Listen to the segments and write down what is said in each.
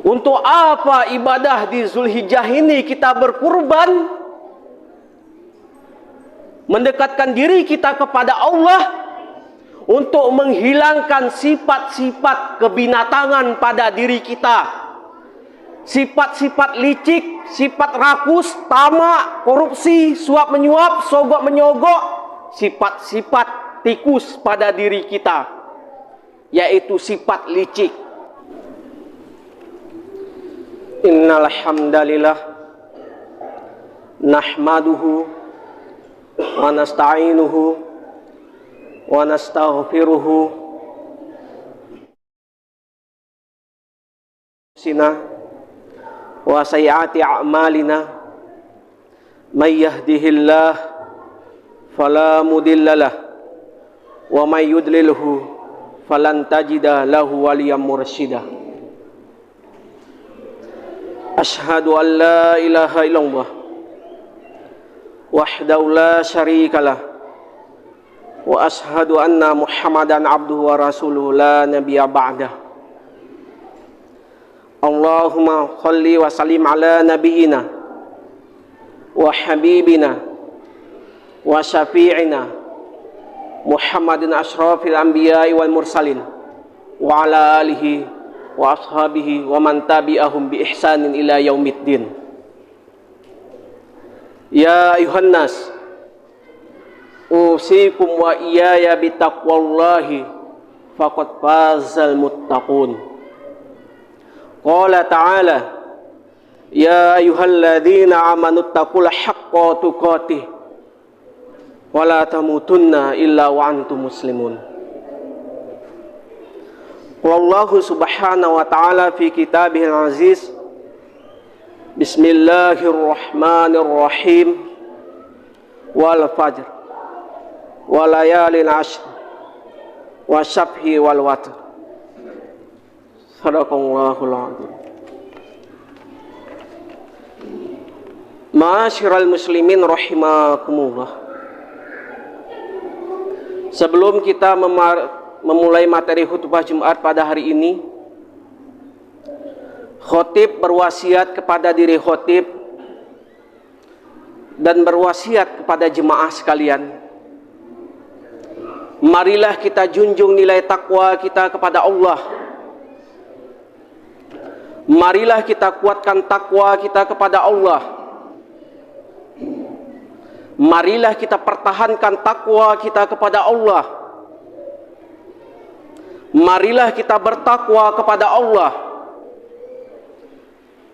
Untuk apa ibadah di Zulhijjah ini kita berkurban? Mendekatkan diri kita kepada Allah untuk menghilangkan sifat-sifat kebinatangan pada diri kita. Sifat-sifat licik, sifat rakus, tamak, korupsi, suap menyuap, sogok menyogok, sifat-sifat tikus pada diri kita, yaitu sifat licik. Innal hamdalillah nahmaduhu wa nasta'inuhu wa nastaghfiruhu wa sayyiati a'malina may yahdihillah fala mudhillalah wa may yudlilhu falan tajida lahu waliyyan mursyida. Asyhadu an la ilaha illallah wahdahu la syarikalah wa asyhadu anna Muhammadan abduhu wa rasuluhu la nabiyya ba'dah. Allahumma shalli wa sallim ala nabiyyina wa habibina wa syafi'ina Muhammadin asyrafil anbiya'i wal mursalin wa ala alihi wa ashabihi wa man tabi'ahum bi ihsanin ila yaumiddin. Ya ayuhan nas, usikum wa iyaya bitaqwallahi faqad fazal muttaqun. Qala ta'ala, ya ayyuhalladzina amanu taqulla haqqa tuqatih wa la tamutunna illa wa antum muslimun. Wallahu subhanahu wa ta'ala fi kitabihil aziz, bismillahirrahmanirrahim, wal fajr wa layalin ashr wa syabhi wal watr. Sadaqallahul azim. Ma'asyiral muslimin rahimakumullah. Sebelum kita memulai materi khutbah Jumat pada hari ini, khotib berwasiat kepada diri khotib dan berwasiat kepada jemaah sekalian. Marilah kita junjung nilai takwa kita kepada Allah. Marilah kita kuatkan takwa kita kepada Allah. Marilah kita pertahankan takwa kita kepada Allah. Marilah kita bertakwa kepada Allah,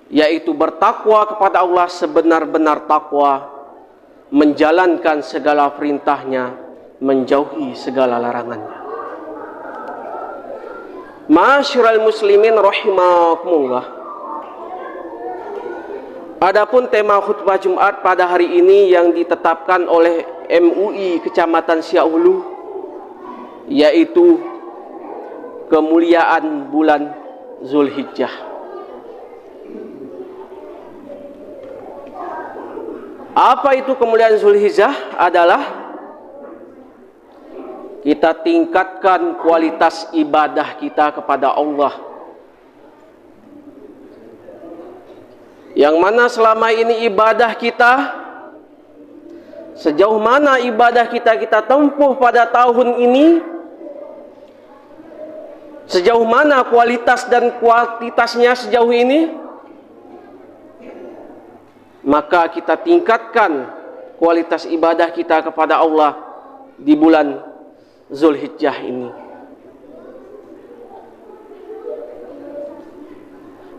yaitu bertakwa kepada Allah sebenar-benar takwa, menjalankan segala perintahnya, menjauhi segala larangannya. Ma'asyiral muslimin rahimakumullah. Adapun tema khutbah Jumat pada hari ini yang ditetapkan oleh MUI Kecamatan Siak-Hulu, yaitu kemuliaan bulan Zulhijjah. Apa itu kemuliaan Zulhijjah? Adalah kita tingkatkan kualitas ibadah kita kepada Allah, yang mana selama ini ibadah kita, sejauh mana ibadah kita tempuh pada tahun ini, sejauh mana kualitas dan kuantitasnya sejauh ini, maka kita tingkatkan kualitas ibadah kita kepada Allah di bulan Zulhijjah ini.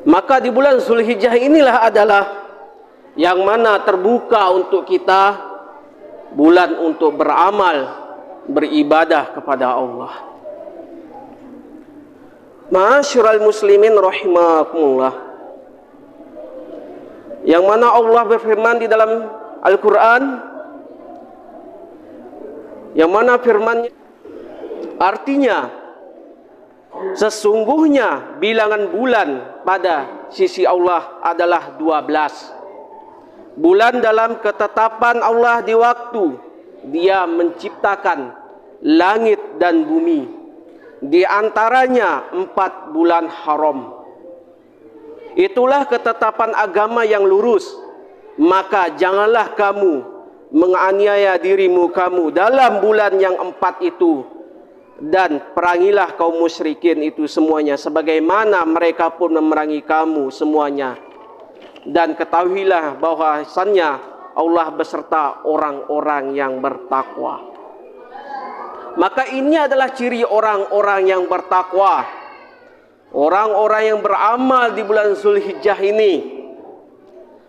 Maka di bulan Zulhijjah inilah adalah yang mana terbuka untuk kita bulan untuk beramal, beribadah kepada Allah. Ma'asyiral muslimin rahimakumullah. Yang mana Allah berfirman di dalam Al-Quran, yang mana firman-Nya artinya, sesungguhnya bilangan bulan pada sisi Allah adalah 12. Bulan dalam ketetapan Allah di waktu Dia menciptakan langit dan bumi. Di antaranya 4 bulan haram. Itulah ketetapan agama yang lurus. Maka janganlah kamu menganiaya dirimu kamu dalam bulan yang 4 itu, dan perangilah kaum musyrikin itu semuanya sebagaimana mereka pun memerangi kamu semuanya. Dan ketahuilah bahwasannya Allah beserta orang-orang yang bertakwa. Maka ini adalah ciri orang-orang yang bertakwa, orang-orang yang beramal di bulan Zulhijjah ini,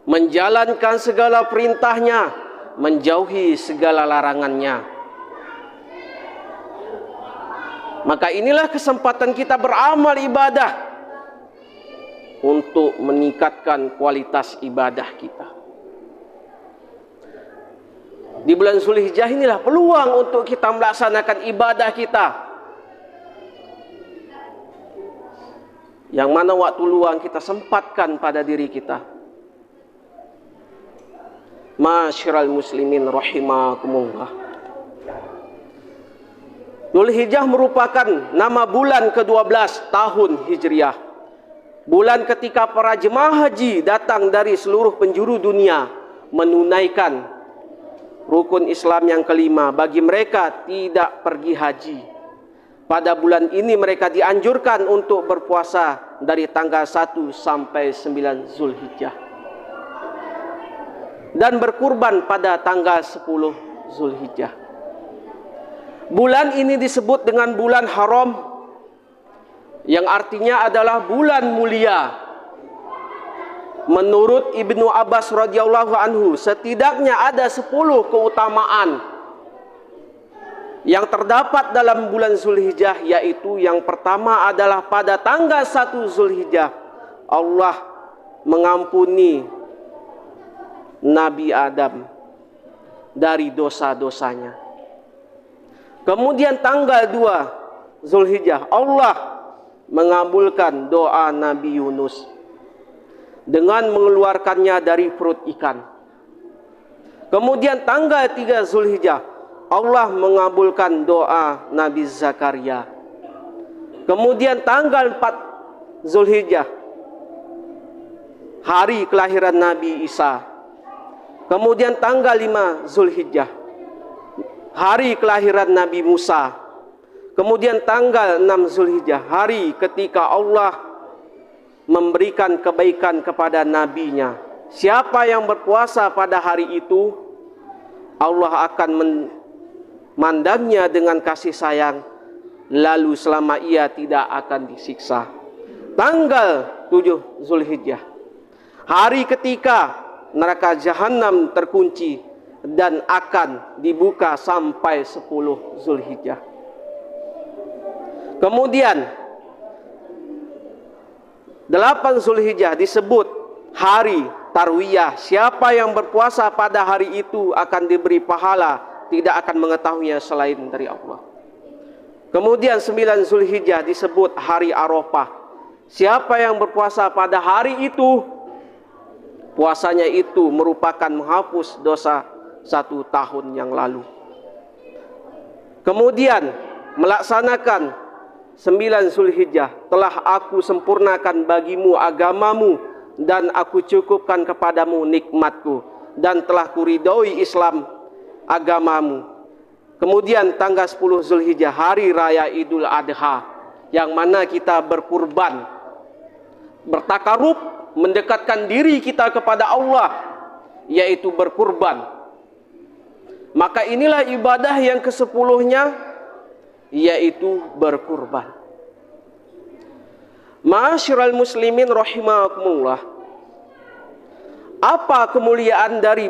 menjalankan segala perintahnya, menjauhi segala larangannya. Maka inilah kesempatan kita beramal ibadah untuk meningkatkan kualitas ibadah kita. Di bulan Zulhijjah inilah peluang untuk kita melaksanakan ibadah kita, yang mana waktu luang kita sempatkan pada diri kita. Masyiral muslimin rahimakumullah. Zulhijjah merupakan nama bulan ke-12 tahun Hijriah. Bulan ketika para jemaah haji datang dari seluruh penjuru dunia menunaikan rukun Islam yang kelima bagi mereka tidak pergi haji. Pada bulan ini mereka dianjurkan untuk berpuasa dari tanggal 1 sampai 9 Zulhijjah, dan berkurban pada tanggal 10 Zulhijjah. Bulan ini disebut dengan bulan haram, yang artinya adalah bulan mulia. Menurut Ibnu Abbas radhiyallahu anhu, setidaknya ada 10 keutamaan yang terdapat dalam bulan Zulhijjah, yaitu yang pertama adalah pada tanggal 1 Zulhijjah Allah mengampuni Nabi Adam dari dosa-dosanya. Kemudian tanggal 2 Zulhijjah Allah mengabulkan doa Nabi Yunus dengan mengeluarkannya dari perut ikan. Kemudian tanggal 3 Zulhijjah Allah mengabulkan doa Nabi Zakaria. Kemudian tanggal 4 Zulhijjah hari kelahiran Nabi Isa. Kemudian tanggal 5 Zulhijjah hari kelahiran Nabi Musa. Kemudian tanggal 6 Zulhijjah hari ketika Allah memberikan kebaikan kepada nabinya. Siapa yang berpuasa pada hari itu, Allah akan memandangnya dengan kasih sayang, lalu selama ia tidak akan disiksa. Tanggal 7 Zulhijjah hari ketika neraka jahanam terkunci dan akan dibuka sampai 10 Zulhijjah. Kemudian 8 Zulhijjah disebut hari Tarwiyah. Siapa yang berpuasa pada hari itu akan diberi pahala, tidak akan mengetahuinya selain dari Allah. Kemudian 9 Zulhijjah disebut hari Arafah. Siapa yang berpuasa pada hari itu, puasanya itu merupakan menghapus dosa 1 tahun yang lalu. Kemudian melaksanakan 9 Zulhijjah telah aku sempurnakan bagimu agamamu, dan aku cukupkan kepadamu nikmatku, dan telah kuridhoi Islam agamamu. Kemudian tanggal 10 Zulhijjah hari raya Idul Adha, yang mana kita berkurban, bertakarub, mendekatkan diri kita kepada Allah, yaitu berkurban. Maka inilah ibadah yang ke-10-nya, yaitu berkurban. Ma'asyiral muslimin rahimakumullah. Apa kemuliaan dari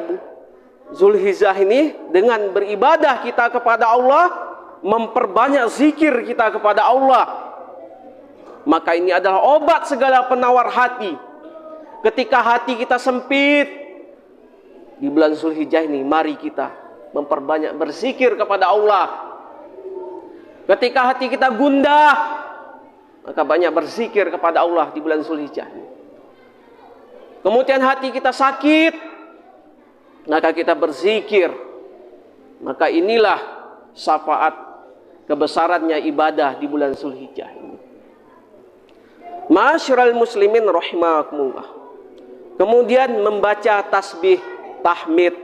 Zulhijjah ini? Dengan beribadah kita kepada Allah, memperbanyak zikir kita kepada Allah. Maka ini adalah obat segala penawar hati. Ketika hati kita sempit di bulan Zulhijjah ini, mari kita memperbanyak berzikir kepada Allah. Ketika hati kita gundah, maka banyak berzikir kepada Allah di bulan Zulhijjah ini. Kemudian hati kita sakit, maka kita berzikir. Maka inilah syafaat kebesarannya ibadah di bulan Zulhijjah ini. Ma'asyiral muslimin rahimakumullah. Kemudian membaca tasbih, tahmid,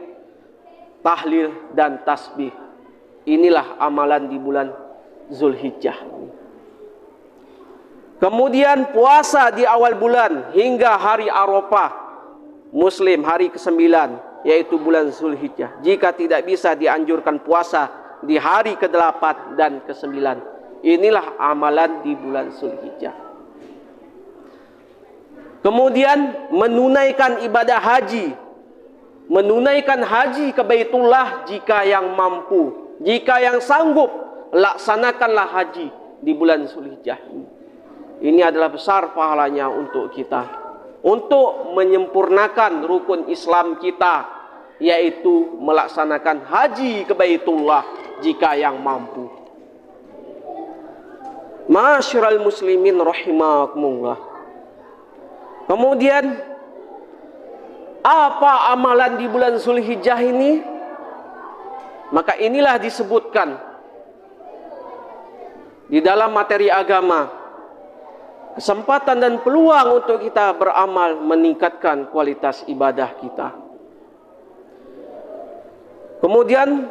tahlil dan tasbih. Inilah amalan di bulan Zulhijjah. Kemudian puasa di awal bulan hingga hari Arafah Muslim hari ke-9, yaitu bulan Zulhijjah. Jika tidak bisa, dianjurkan puasa di hari ke-8 dan ke-9. Inilah amalan di bulan Zulhijjah. Kemudian menunaikan ibadah haji. Menunaikan haji ke Baitullah jika yang mampu. Jika yang sanggup, laksanakanlah haji di bulan Zulhijjah ini. Ini adalah besar pahalanya untuk kita, untuk menyempurnakan rukun Islam kita, yaitu melaksanakan haji ke Baitullah jika yang mampu. Ma'asyiral muslimin rahimakumullah. Kemudian apa amalan di bulan Zulhijjah ini? Maka inilah disebutkan di dalam materi agama. Kesempatan dan peluang untuk kita beramal, meningkatkan kualitas ibadah kita. Kemudian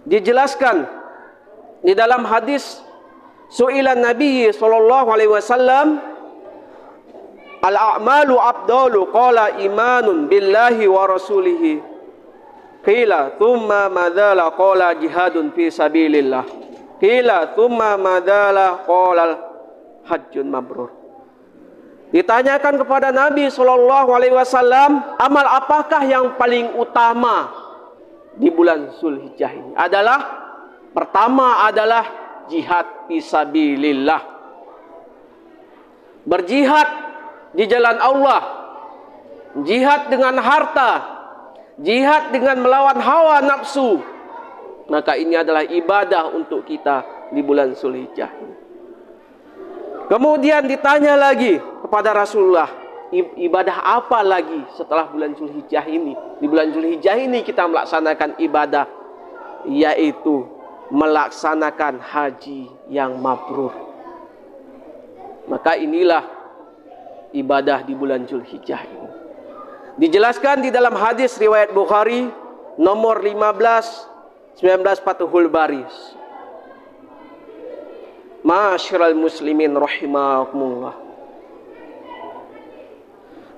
dijelaskan di dalam hadis su'ilan Nabi sallallahu alaihi wasallam, al-a'malu afdalu, qala imanun billahi wa rasulihi, qila thumma madzala, qala jihadun fi sabilillah, qila thumma madzala, qala hajjun mabrur. Ditanyakan kepada Nabi sallallahu alaihi wasallam, amal apakah yang paling utama di bulan Zulhijjah ini? Pertama adalah jihad fisabilillah. Berjihad di jalan Allah. Jihad dengan harta. Jihad dengan melawan hawa nafsu. Maka ini adalah ibadah untuk kita di bulan Zulhijjah ini. Kemudian ditanya lagi kepada Rasulullah, ibadah apa lagi setelah bulan Zulhijjah ini? Di bulan Zulhijjah ini kita melaksanakan ibadah, yaitu melaksanakan haji yang mabrur. Maka inilah ibadah di bulan Zulhijjah ini. Dijelaskan di dalam hadis riwayat Bukhari nomor 15, 19 Fathul Bari. Ma'asyiral muslimin rahimakumullah.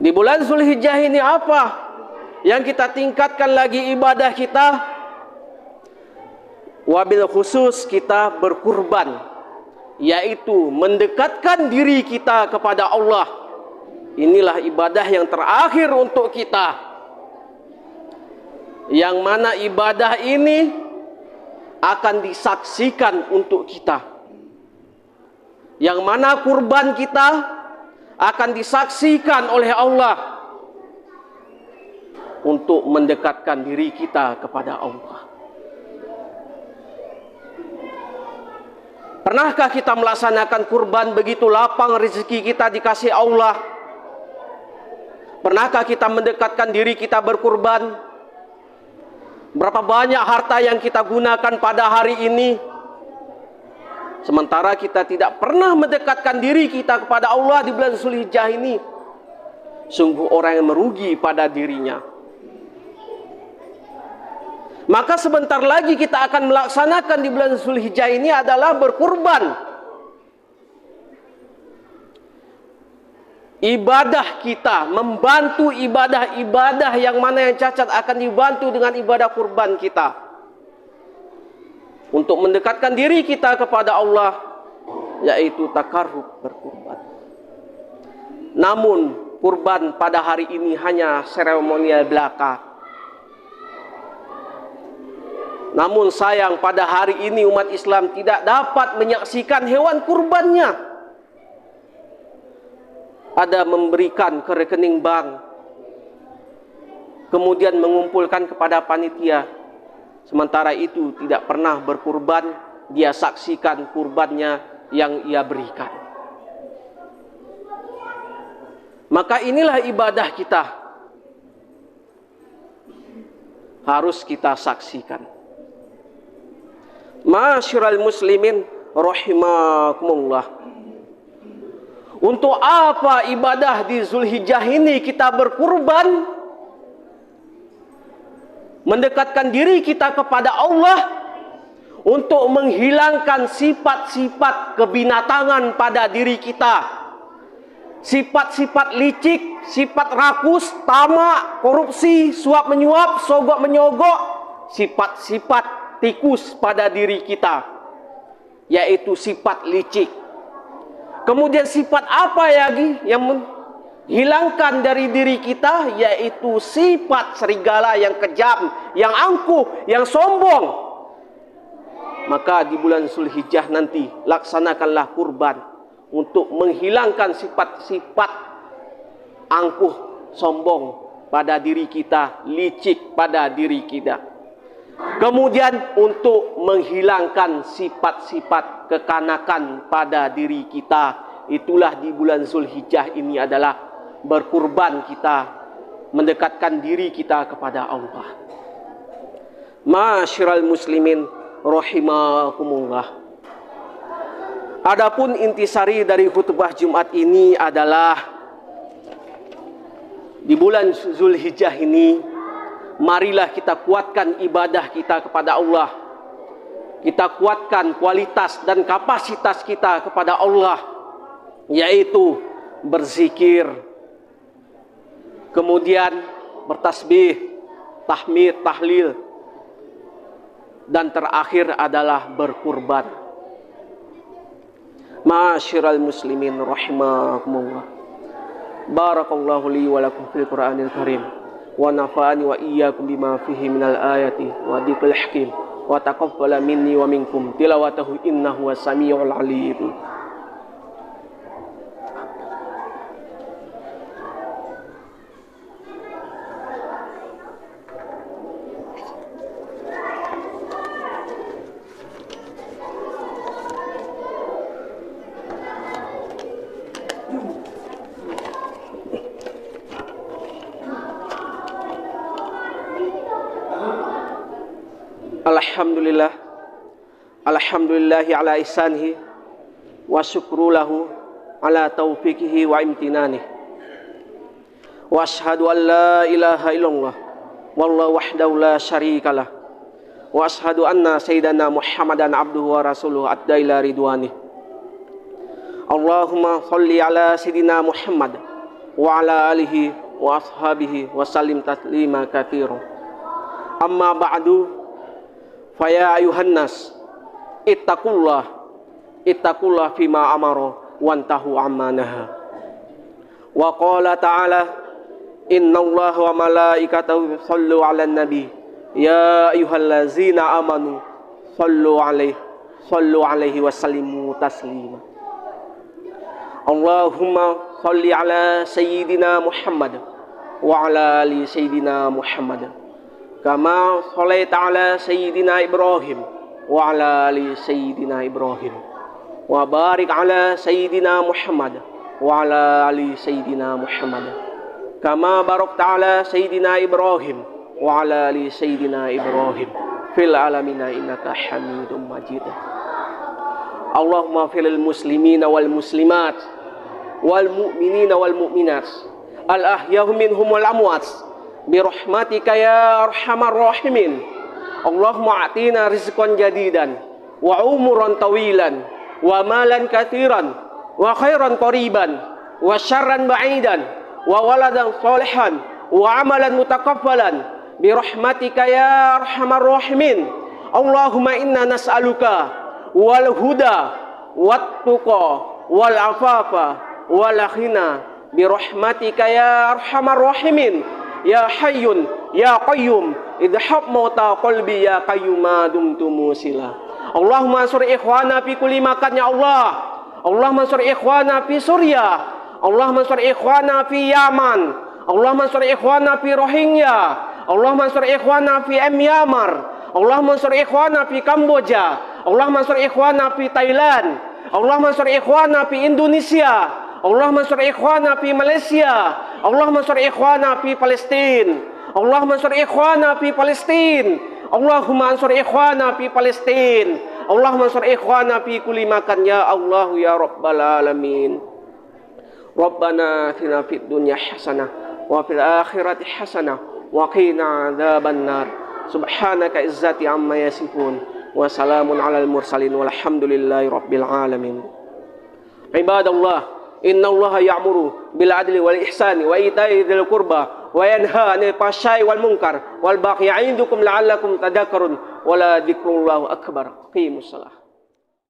Di bulan Zulhijjah ini apa yang kita tingkatkan lagi ibadah kita? Wabil khusus kita berkurban, yaitu mendekatkan diri kita kepada Allah. Inilah ibadah yang terakhir untuk kita, yang mana ibadah ini akan disaksikan untuk kita, yang mana kurban kita akan disaksikan oleh Allah untuk mendekatkan diri kita kepada Allah. Pernahkah kita melaksanakan kurban begitu lapang rezeki kita dikasih Allah? Pernahkah kita mendekatkan diri kita berkurban? Berapa banyak harta yang kita gunakan pada hari ini? Sementara kita tidak pernah mendekatkan diri kita kepada Allah di bulan Zulhijjah ini. Sungguh orang yang merugi pada dirinya. Maka sebentar lagi kita akan melaksanakan di bulan Zulhijjah ini adalah berkurban. Ibadah kita, membantu ibadah-ibadah yang mana yang cacat akan dibantu dengan ibadah kurban kita. Untuk mendekatkan diri kita kepada Allah, yaitu takarrub berkurban. Namun kurban pada hari ini hanya seremonial belaka. Namun sayang pada hari ini umat Islam tidak dapat menyaksikan hewan kurbannya. Ada memberikan ke rekening bank, kemudian mengumpulkan kepada panitia. Sementara itu tidak pernah berkurban, dia saksikan kurbannya yang ia berikan. Maka inilah ibadah kita, harus kita saksikan. Ma'asyiral muslimin rahimakumullah. Untuk apa ibadah di Zulhijjah ini kita berkurban? Mendekatkan diri kita kepada Allah untuk menghilangkan sifat-sifat kebinatangan pada diri kita. Sifat-sifat licik, sifat rakus, tamak, korupsi, suap menyuap, sogok menyogok, sifat-sifat tikus pada diri kita, yaitu sifat licik. Kemudian sifat apa lagi yang menghilangkan dari diri kita? Yaitu sifat serigala yang kejam, yang angkuh, yang sombong. Maka di bulan Zulhijjah nanti laksanakanlah kurban untuk menghilangkan sifat-sifat angkuh, sombong pada diri kita, licik pada diri kita. Kemudian untuk menghilangkan sifat-sifat kekanakan pada diri kita, itulah di bulan Zulhijjah ini adalah berkurban kita, mendekatkan diri kita kepada Allah. Ma'asyiral muslimin rahimakumullah. Adapun intisari dari khutbah Jumat ini adalah di bulan Zulhijjah ini, marilah kita kuatkan ibadah kita kepada Allah. Kita kuatkan kualitas dan kapasitas kita kepada Allah, yaitu berzikir, kemudian bertasbih, tahmid, tahlil, dan terakhir adalah berkurban. Ma'asyiral muslimin rahimakumullah. Barakallahu li wa lakum fil Qur'anil Karim. Wa nafa'ani wa iyyakum bima fihi minal ayati wa dzikril hakim wa taqabbala minni wa minkum tilawatahu innahu was-sami'ul 'alim. Alhamdulillah, alhamdulillahi ala ihsanihi wa syukru lahu ala taufiqihi wa imtinanih. Wa ashhadu an la ilaha illallah wallahu wahdahu la syarikalah. Wa ashhadu anna sayyidana Muhammadan abduhu wa rasuluhu adda ila ridwanih. Allahumma shalli ala sayyidina Muhammad wa ala alihi wa ashabihi wa sallim taslima katsira. Amma ba'du, faya ayuhan nas ittaqullah fima amara wantahu amma naha. Wa qala ta'ala innallaha wa malaikatahu yushallu 'alan nabi ya ayyuhallazina amanu sallu 'alaihi wa sallimu taslima. Allahumma shalli 'ala sayyidina Muhammad wa 'ala ali sayyidina Muhammad kama sholaita ala sayyidina Ibrahim wa ala ali sayyidina Ibrahim wa barik ala sayyidina Muhammad wa ala ali sayyidina Muhammad kama barakta ala sayyidina Ibrahim wa ala ali sayyidina Ibrahim fil alamina innaka hamidum majid. Allahumma fil muslimina wal muslimat wal mu'minina wal mu'minat al ahyahu minhum wal amwat birahmatika ya arhamar rahimin. Allahumma atina rizqan jadidan wa umuran tawilan wa malan katsiran wa khairan qariban wa syarran ba'idan wa waladan salihan wa amalan mutakaffalan birahmatika ya arhamar rahimin. Allahumma inna nas'aluka wal huda wat tuqa wal afafa wal ghina birahmatika ya arhamar rahimin. Ya hayyun ya qayyum idhab mauta qalbi ya qayyuma dumtu musila. Allahumma ansur ikhwana fi kulli makan ya Allah. Allahumma ansur ikhwana fi Suriah. Allahumma ansur ikhwana fi Yaman. Allahumma ansur ikhwana fi Rohingya. Allahumma ansur ikhwana fi Myanmar. Allahumma ansur ikhwana fi Kamboja. Allahumma ansur ikhwana fi Thailand. Allahumma ansur ikhwana fi Indonesia. Allahumma ansur ikhwana fi Malaysia. Allahumma ansur ikhwana fi Palestin. Allahumma ansur ikhwana fi Palestin. Allahumma ansur ikhwana fi Palestin. Allahumma ansur ikhwana fi kulli makan ya Allah ya rabbal alamin. Rabbana atina fid dunya hasanah wa fil akhirati hasanah wa qina adzabannar. Subhanaka izzati amma yasifun wa salamun alal mursalin walhamdulillahi rabbil alamin. Ibadallah, innallaha ya'muru bil adli wal ihsani wa ita'i dzil qurba wa yanha 'anil fahsya'i wal munkar wal baghi 'idukum la'allakum tadhakkarun wa la dzikrullahi akbar. Qimus shalah.